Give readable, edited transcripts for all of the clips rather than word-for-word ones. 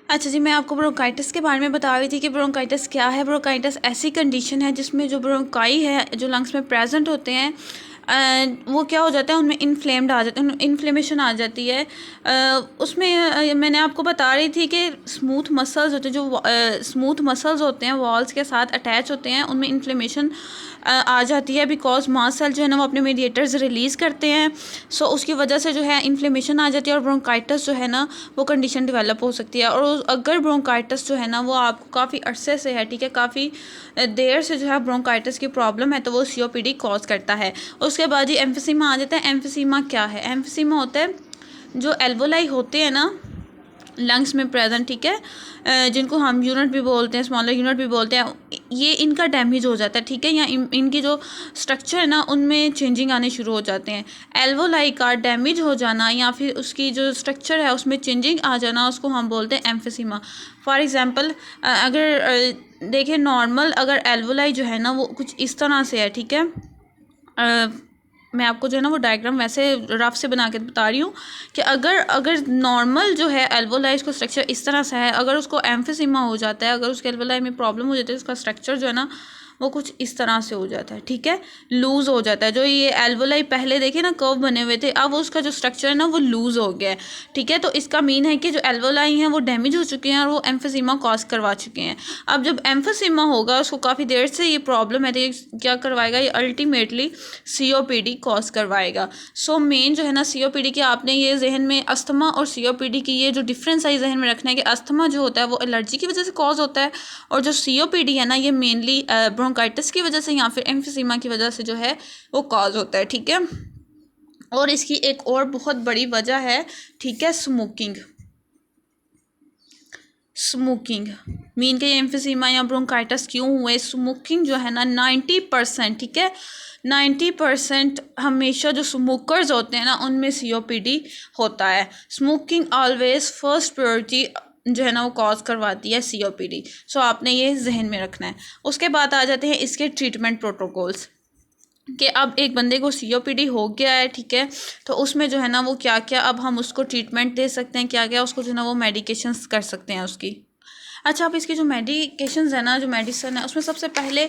अच्छा जी, मैं आपको ब्रोंकाइटिस के बारे में बता रही थी कि ब्रोंकाइटिस क्या है। ब्रोंकाइटिस ऐसी कंडीशन है जिसमें जो ब्रोंकाई है जो लंग्स में प्रेजेंट होते हैं वो क्या हो जाता है, उनमें इन्फ्लेम्ड आ जाते हैं, इन्फ्लेमेशन आ जाती है। उसमें मैंने आपको बता रही थी कि स्मूथ मसल्स होते हैं, जो स्मूथ मसल्स होते हैं वॉल्स के साथ अटैच होते हैं, उनमें इन्फ्लेमेशन आ जाती है बिकॉज मास्ट सेल जो है ना वो अपने मीडिएटर्स रिलीज़ करते हैं। सो उसकी वजह से जो है इन्फ्लेमेशन आ जाती है और ब्रोंकाइटिस जो है ना वो कंडीशन डेवलप हो सकती है। और अगर ब्रोंकाइटिस जो है ना वो आपको काफ़ी अरसे से है, ठीक है, काफ़ी देर से जो है ब्रोंकाइटिस की प्रॉब्लम है, तो वो COPD कॉज करता है। उसके बाद ही एम्फीसीमा आ जाता है। एम्फीसीमा क्या है? एम्फीसीमा होता है जो एल्वोलाई होते हैं ना लंग्स में प्रेजेंट, ठीक है, जिनको हम यूनिट भी बोलते हैं, स्मॉलर यूनिट भी बोलते हैं, ये इनका डैमेज हो जाता है, ठीक है, या इनकी जो स्ट्रक्चर है ना उनमें चेंजिंग आने शुरू हो जाते हैं। एल्वोलाई का डैमेज हो जाना या फिर उसकी जो स्ट्रक्चर है उसमें चेंजिंग आ जाना, उसको हम बोलते हैं एम्फीसीमा। फॉर एग्जांपल अगर देखिए नॉर्मल अगर एल्वोलाई जो है ना वो कुछ इस तरह से है, ठीक है, मैं आपको जो है ना वो डायग्राम वैसे रफ से बना के बता रही हूँ कि अगर नॉर्मल जो है एल्वोलाई को स्ट्रक्चर इस तरह से है, अगर उसको एम्फीसीमा हो जाता है, अगर उसके एल्वोलाई में प्रॉब्लम हो जाती है, उसका स्ट्रक्चर जो है ना वो कुछ इस तरह से हो जाता है, ठीक है, लूज़ हो जाता है। जो ये एल्वोलाई पहले देखिए ना कर्व बने हुए थे, अब उसका जो स्ट्रक्चर है ना वो लूज़ हो गया है, ठीक है। तो इसका मीन है कि जो एल्वोलाई हैं वो डैमेज हो चुके हैं और वो एम्फीसीमा कॉज करवा चुके हैं। अब जब एम्फीसीमा होगा, उसको काफ़ी देर से ये प्रॉब्लम है, तो ये क्या करवाएगा, ये अल्टीमेटली COPD कॉज करवाएगा। सो मेन जो है ना COPD की आपने ये जहन में अस्थमा और COPD की ये जो डिफरेंस है जहन में रखना है कि अस्थमा जो होता है वो एलर्जी की वजह से कॉज होता है और जो COPD है ना ये मेनली ब्रोंकाइटिस की वजह से या फिर एम्फीसीमा की वजह से जो है वो कॉज होता है, ठीक है। और इसकी एक और बहुत बड़ी वजह है, ठीक है, स्मोकिंग। स्मोकिंग मीन के एम्फीसीमा या ब्रोंकाइटिस क्यों हुए? स्मोकिंग जो है ना 90%, ठीक है, 90% हमेशा जो स्मोकर्स होते हैं ना उनमें COPD होता है। स्मोकिंग ऑलवेज फर्स्ट प्रायोरिटी जो है ना वो कॉज करवाती है COPD। सो आपने ये जहन में रखना है। उसके बाद आ जाते हैं इसके ट्रीटमेंट प्रोटोकॉल्स कि अब एक बंदे को COPD हो गया है, ठीक है, तो उसमें जो है ना वो क्या क्या अब हम उसको ट्रीटमेंट दे सकते हैं, क्या क्या उसको जो है ना वो मेडिकेशंस कर सकते हैं उसकी। अच्छा, अब इसकी जो मेडिकेशंस है ना, जो मेडिसिन है, उसमें सबसे पहले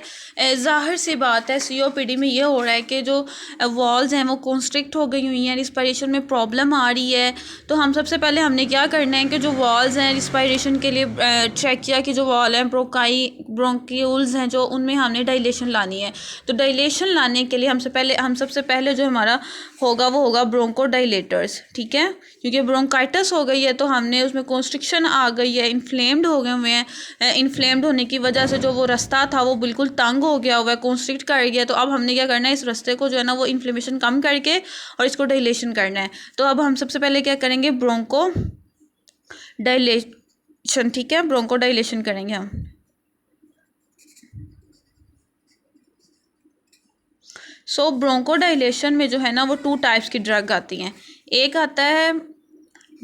ज़ाहिर सी बात है COPD में ये हो रहा है कि जो वॉल्स हैं वो कॉन्स्ट्रिक्ट हो गई हुई हैं, रिस्पायरेशन में प्रॉब्लम आ रही है। तो हम सबसे पहले हमने क्या करना है कि जो वॉल्स हैं रिस्पायरेशन के लिए ट्रैकिया की जो वॉल है, ब्रोंक्यूल्स हैं जो, उनमें हमने डायलेशन लानी है। तो डायलेशन लाने के लिए हम सबसे पहले जो हमारा होगा वो होगा ब्रोंकोडाइलेटर्स, ठीक है, क्योंकि ब्रोंकाइटिस हो गई है तो हमने उसमें कॉन्स्ट्रिक्शन आ गई है, इन्फ्लेम्ड हो गए हुए हैं, इन्फ्लेम्ड होने की वजह से जो वो रास्ता था वो बिल्कुल तंग हो गया हुआ है, कॉन्स्ट्रिक्ट कर गया। तो अब हमने क्या करना है, इस रास्ते को जो है ना वो इन्फ्लेमेशन कम करके और इसको डायलेशन करना है। तो अब हम सबसे पहले क्या करेंगे, ब्रोंको डायलेशन, ठीक है, ब्रोंको डायलेशन करेंगे हम। सो ब्रोंकोडाइलेशन में जो है ना वो 2 टाइप्स की ड्रग आती हैं। एक आता है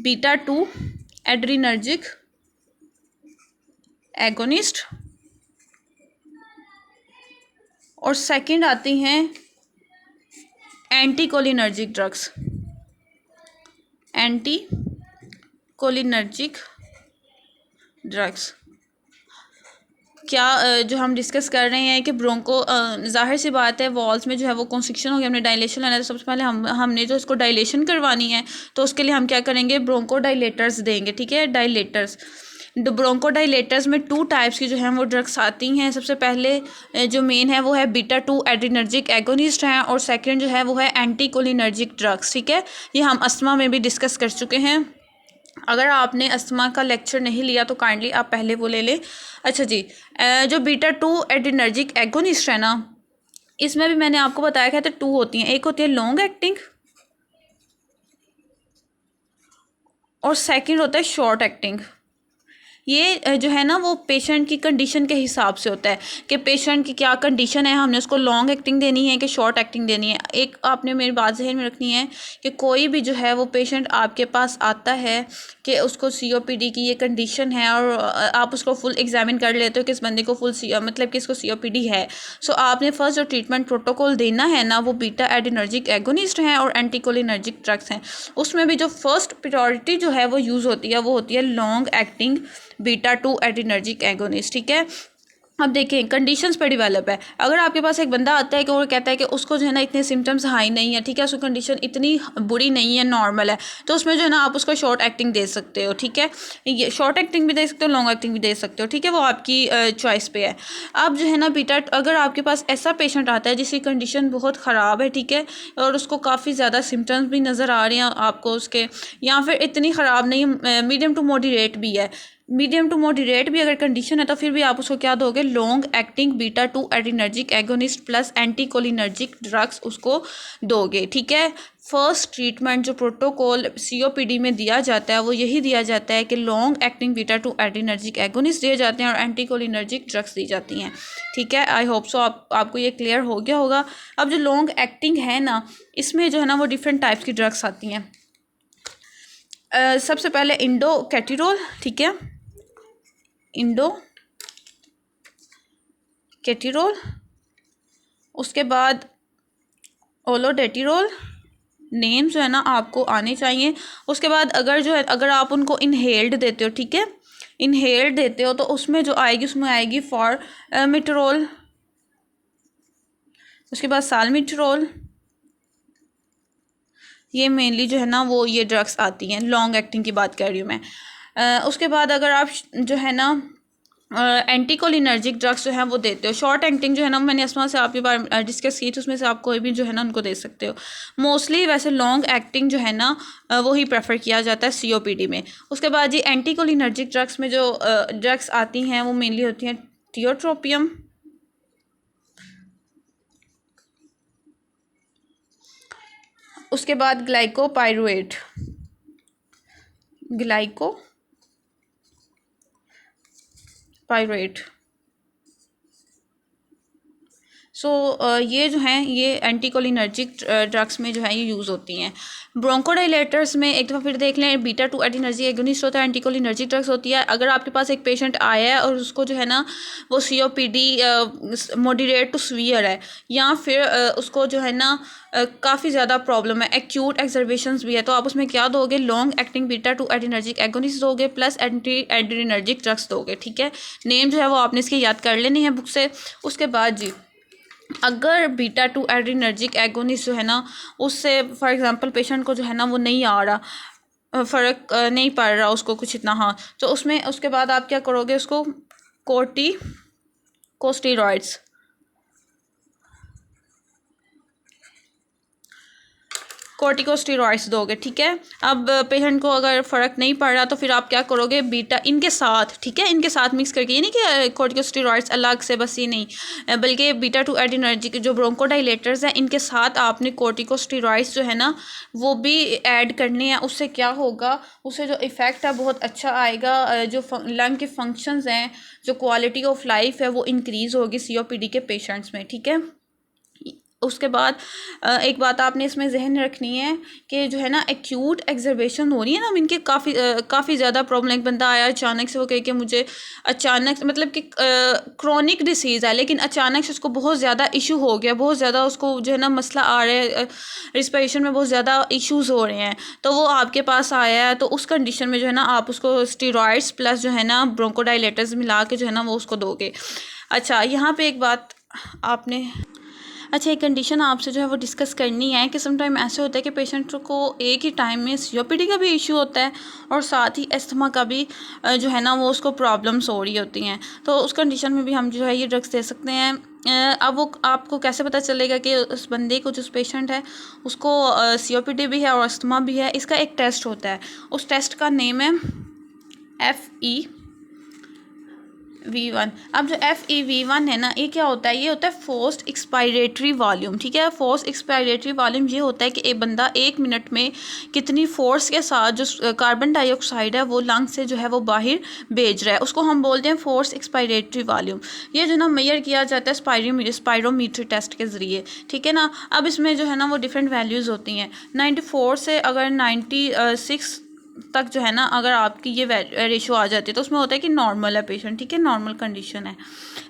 β2 एड्रीनर्जिक एगोनिस्ट और सेकंड आती हैं anticholinergic drugs, anti cholinergic drugs. क्या जो हम डिस्कस कर रहे हैं कि ब्रोंको ज़ाहिर सी बात है वॉल्स में जो है वो कॉन्स्ट्रिक्शन हो गया, हमने डायलेशन लेना है, तो सबसे पहले हमने जो इसको डायलेशन करवानी है तो उसके लिए हम क्या करेंगे, ब्रोंको डायलेटर्स देंगे, ठीक है, डायलेटर्स। ब्रोंको डायलेटर्स में 2 टाइप्स की जो है वो ड्रग्स आती हैं। सबसे पहले जो मेन है वो है β2 एड्रीनर्जिक एगोनिस्ट हैं और सेकंड जो है वो है एंटीकोलिनर्जिक ड्रग्स, ठीक है। ये हम अस्थमा में भी डिस्कस कर चुके हैं। अगर आपने अस्थमा का लेक्चर नहीं लिया तो काइंडली आप पहले वो ले लें। अच्छा जी, जो β2 एड्रीनर्जिक एगोनिस्ट है ना, इसमें भी मैंने आपको बताया था 2 होती हैं, एक होती है लॉन्ग एक्टिंग और सेकंड होता है शॉर्ट एक्टिंग। ये जो है ना वो पेशेंट की कंडीशन के हिसाब से होता है कि पेशेंट की क्या कंडीशन है, हमने उसको लॉन्ग एक्टिंग देनी है कि शॉर्ट एक्टिंग देनी है। एक आपने मेरी बात ज़हन में रखनी है कि कोई भी जो है वो पेशेंट आपके पास आता है कि उसको COPD की ये कंडीशन है और आप उसको फुल एग्जामिन कर लेते हो कि इस बंदे को फुल मतलब कि इसको COPD है। सो आपने फर्स्ट जो ट्रीटमेंट प्रोटोकॉल देना है ना वो बीटा एडिनर्जिक एगोनिस्ट हैं और एंटीकोलिनर्जिक ड्रग्स हैं। उसमें भी जो फर्स्ट प्रायोरिटी जो है वो यूज़ होती है वो होती है long acting beta 2 adrenergic agonist. ठीक है, अब देखें कंडीशंस पे डेवलप है। अगर आपके पास एक बंदा आता है कि वो कहता है कि उसको जो है ना इतने सिम्टम्स हाई नहीं है, ठीक है, उसकी कंडीशन इतनी बुरी नहीं है, नॉर्मल है, तो उसमें जो है ना आप उसको शॉर्ट एक्टिंग दे सकते हो। ठीक है, ये शॉर्ट एक्टिंग भी दे सकते हो, लॉन्ग एक्टिंग भी दे सकते हो। ठीक है, वो आपकी चॉइस पे है। अब जो है ना बीटा, अगर आपके पास ऐसा पेशेंट आता है जिसकी कंडीशन बहुत ख़राब है, ठीक है, और उसको काफ़ी ज़्यादा सिम्टम्स भी नज़र आ रहे हैं आपको उसके, या फिर इतनी ख़राब नहीं, मीडियम टू मॉडरेट भी है, मीडियम टू मॉडरेट भी अगर कंडीशन है तो फिर भी आप उसको क्या दोगे, long acting beta 2 adrenergic agonist plus anticholinergic drugs उसको दोगे। ठीक है, फर्स्ट ट्रीटमेंट जो प्रोटोकॉल COPD में दिया जाता है वो यही दिया जाता है कि long acting beta 2 adrenergic agonist दिए जाते हैं और एंटीकोलिनर्जिक ड्रग्स दी जाती हैं। ठीक है, आई होप सो आपको ये क्लियर हो गया होगा। अब जो लॉन्ग एक्टिंग है ना, इसमें जो है ना वो डिफरेंट टाइप्स की ड्रग्स आती हैं। सबसे पहले इंडोकेटिरोल, ठीक है, इंडोकेटिरोल, उसके बाद ओलोडेटिरोल, नेम जो है ना आपको आने चाहिए। उसके बाद अगर जो है अगर आप उनको इनहेल्ड देते हो, ठीक है, इनहेल्ड देते हो तो उसमें जो आएगी उसमें आएगी फॉर्मिट्रोल, उसके बाद साल्मिट्रोल, ये मेनली जो है ना वो ये ड्रग्स आती हैं, लॉन्ग एक्टिंग की बात कर रही हूँ मैं। उसके बाद अगर आप जो है ना एंटीकोलिनर्जिक ड्रग्स जो हैं वो देते हो, शॉर्ट एक्टिंग जो है ना मैंने असमा से आपके बारे डिस्कस की थी, उसमें से आप कोई भी जो है ना उनको दे सकते हो। मोस्टली वैसे लॉन्ग एक्टिंग जो है ना वही प्रेफर किया जाता है COPD में। उसके बाद जी एंटीकोलिनर्जिक ड्रग्स में जो ड्रग्स आती हैं वो मेनली होती हैं टियोट्रोपियम, उसके बाद ग्लाइकोपाइरुवेट, ये जो हैं ये एंटीकोलिनर्जिक ड्रग्स में जो है ये यूज़ होती हैं। ब्रोंकोडाइलेटर्स में एक दफ़ा फिर देख लें, बीटा 2 एडिनर्जिक एगोनिस्ट होता है, एंटीकोलिनर्जिक ड्रग्स होती है। अगर आपके पास एक पेशेंट आया है और उसको जो है ना वो COPD मॉडरेट टू सीवियर है, या फिर उसको जो है ना काफ़ी ज़्यादा प्रॉब्लम है, एक्यूट एक्सर्वेशंस भी है, तो आप उसमें क्या दोगे, long acting beta 2 adrenergic agonist दोगे प्लस एंटी एड्रिनर्जिक ड्रग्स दोगे। ठीक है, नेम जो है वो आपने इसके याद कर लेनी है बुक से। उसके बाद जी अगर बीटा 2 एड्रिनर्जिक एगोनिस्ट जो है ना उससे फॉर एग्जांपल पेशेंट को जो है ना वो नहीं आ रहा, फ़र्क नहीं पड़ रहा उसको कुछ इतना, हाँ, तो उसमें उसके बाद आप क्या करोगे, उसको कोर्टिकोस्टेरॉइड्स, कोर्टिकोस्टेरॉइड्स दोगे। ठीक है, अब पेशेंट को अगर फ़र्क नहीं पड़ रहा तो फिर आप क्या करोगे, बीटा इनके साथ, ठीक है, इनके साथ मिक्स करके, ये नहीं कि कोर्टिकोस्टेरॉइड्स अलग से बस ये नहीं, बल्कि बीटा 2 एडिनर्जिक जो ब्रोंकोडाइलेटर्स हैं इनके साथ आपने कोर्टिकोस्टेरॉइड्स जो है ना वो भी ऐड करने हैं। उससे क्या होगा, उससे जो इफ़ेक्ट है बहुत अच्छा आएगा, जो लंग के फंक्शंस हैं, जो क्वालिटी ऑफ लाइफ है वो इंक्रीज़ होगी COPD के पेशेंट्स में। ठीक है, उसके बाद एक बात आपने इसमें जहन में रखनी है कि जो है ना एक्यूट एक्सर्वेशन हो रही है ना, इनके काफ़ी ज़्यादा प्रॉब्लम। एक बंदा आया अचानक से, वो कहे कि मुझे अचानक मतलब कि क्रोनिक डिसीज़ है लेकिन अचानक से उसको बहुत ज़्यादा इशू हो गया, बहुत ज़्यादा उसको जो है ना मसला आ रहा है, रिस्पिरेशन में बहुत ज़्यादा इश्यूज़ हो रहे हैं, तो वो आपके पास आया है, तो उस कंडीशन में जो है ना आप उसको स्टेरॉइड्स प्लस जो है ना ब्रोंकोडाइलेटर्स मिला के जो है ना वो उसको दोगे। अच्छा, यहाँ पे एक बात आपने एक कंडीशन आपसे जो है वो डिस्कस करनी है कि समटाइम ऐसे होता है कि पेशेंट को एक ही टाइम में COPD का भी इशू होता है और साथ ही अस्थमा का भी जो है ना वो उसको प्रॉब्लम्स हो रही होती हैं, तो उस कंडीशन में भी हम जो है ये ड्रग्स दे सकते हैं। अब वो आपको कैसे पता चलेगा कि उस बंदे को, जो पेशेंट है उसको COPD भी है और अस्थमा भी है, इसका एक टेस्ट होता है, उस टेस्ट का नेम है FEV1, अब जो FEV1 है ना, ये क्या होता है, ये होता है फोर्स्ड एक्सपायरेटरी वॉल्यूम, ठीक है। फोर्स्ड एक्सपायरेटरी वॉल्यूम ये होता है कि एक बंदा 1 मिनट में कितनी फोर्स के साथ जो कार्बन डाइऑक्साइड है वो लंग से जो है वो बाहर भेज रहा है, उसको हम बोलते हैं फोर्स एक्सपायरेटरी वॉल्यूम। ये जो ना मेजर किया जाता है स्पायरोमीटर टेस्ट के ज़रिए, ठीक है ना। अब इसमें जो है ना वो डिफरेंट वैल्यूज़ होती हैं। 94 से अगर 96 तक जो है ना, अगर आपकी ये रेशो आ जाती है तो उसमें होता है कि नॉर्मल है पेशेंट, ठीक है, नॉर्मल कंडीशन है।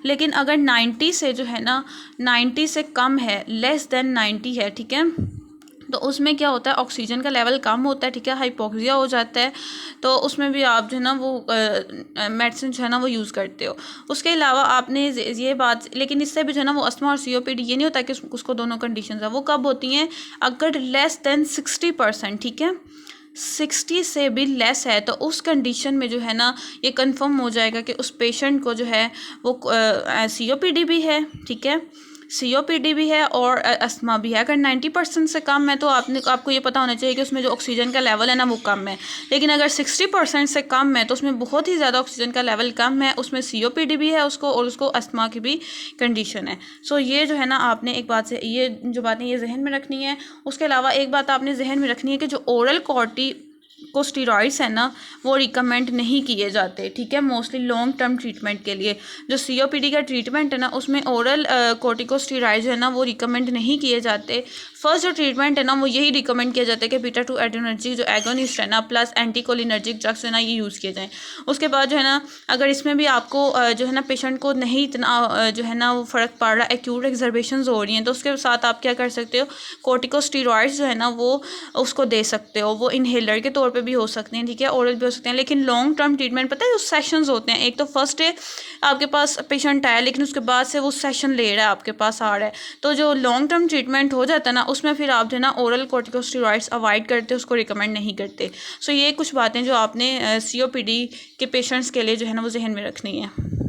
लेकिन अगर 90 से जो है ना, 90 से कम है, लेस देन 90 है, ठीक है, तो उसमें क्या होता है, ऑक्सीजन का लेवल कम होता है, ठीक है, हाइपोक्सिया हो जाता है। तो उसमें भी आप जो है ना वो मेडिसिन जो है ना वो यूज़ करते हो। उसके अलावा आपने ये बात, लेकिन इससे भी जो है ना वो अस्थमा और COPD ये नहीं होता कि उसको दोनों कंडीशन है, वो कब होती हैं, अगर लेस देन 60%, ठीक है, 60 से भी लेस है, तो उस कंडीशन में जो है ना ये कंफर्म हो जाएगा कि उस पेशेंट को जो है वो COPD भी है, ठीक है, COPD भी है और अस्थमा भी है। अगर 90% से कम है तो आपको ये पता होना चाहिए कि उसमें जो ऑक्सीजन का लेवल है ना वो कम है। लेकिन अगर 60% से कम है तो उसमें बहुत ही ज़्यादा ऑक्सीजन का लेवल कम है, उसमें COPD भी है उसको, और उसको अस्थमा की भी कंडीशन है। सो ये जो है ना आपने एक बात से ये जो बातें ये जहन में रखनी है। उसके अलावा एक बात आपने जहन में रखनी है कि जो ओरल कॉर्टिकोस्टेरॉइड्स है ना वो रिकमेंड नहीं किए जाते, ठीक है, मोस्टली लॉन्ग टर्म ट्रीटमेंट के लिए। जो COPD का ट्रीटमेंट है ना उसमें ओरल कॉर्टिकोस्टेरॉइड्स है ना वो रिकमेंड नहीं किए जाते। फर्स्ट जो ट्रीटमेंट है ना वो यही रिकमेंड किया जाता है कि बीटा 2 एड्रेनर्जिक जो एगोनिस्ट है ना प्लस एंटीकोलिनर्जिक ड्रग्स है ना ये यूज़ किए जाएँ। उसके बाद जो है ना अगर इसमें भी आपको जो है ना पेशेंट को नहीं इतना जो है ना वो फ़र्क पड़ रहा, एक्यूट एक्जर्बेशंस हो रही हैं, तो उसके साथ आप क्या कर सकते हो, कॉर्टिकोस्टेरॉइड्स जो है ना वो उसको दे सकते हो। वो इनहेलर के तौर पे भी हो सकते हैं, ठीक है, ओरल भी हो सकते हैं। लेकिन लॉन्ग टर्म ट्रीटमेंट पता है उस सेशंस होते हैं, एक तो फर्स्ट डे आपके पास पेशेंट आया लेकिन उसके बाद से वो सेशन ले रहा है, आपके पास आ रहा है, तो जो लॉन्ग टर्म ट्रीटमेंट हो जाता है ना उसमें फिर आप जो है ना ओरल कॉर्टिकोस्टेरॉइड्स अवॉइड करते हो, उसको रिकमेंड नहीं करते। सो ये कुछ बातें जो आपने COPD के पेशेंट्स के लिए जो है ना वो जहन में रखनी है।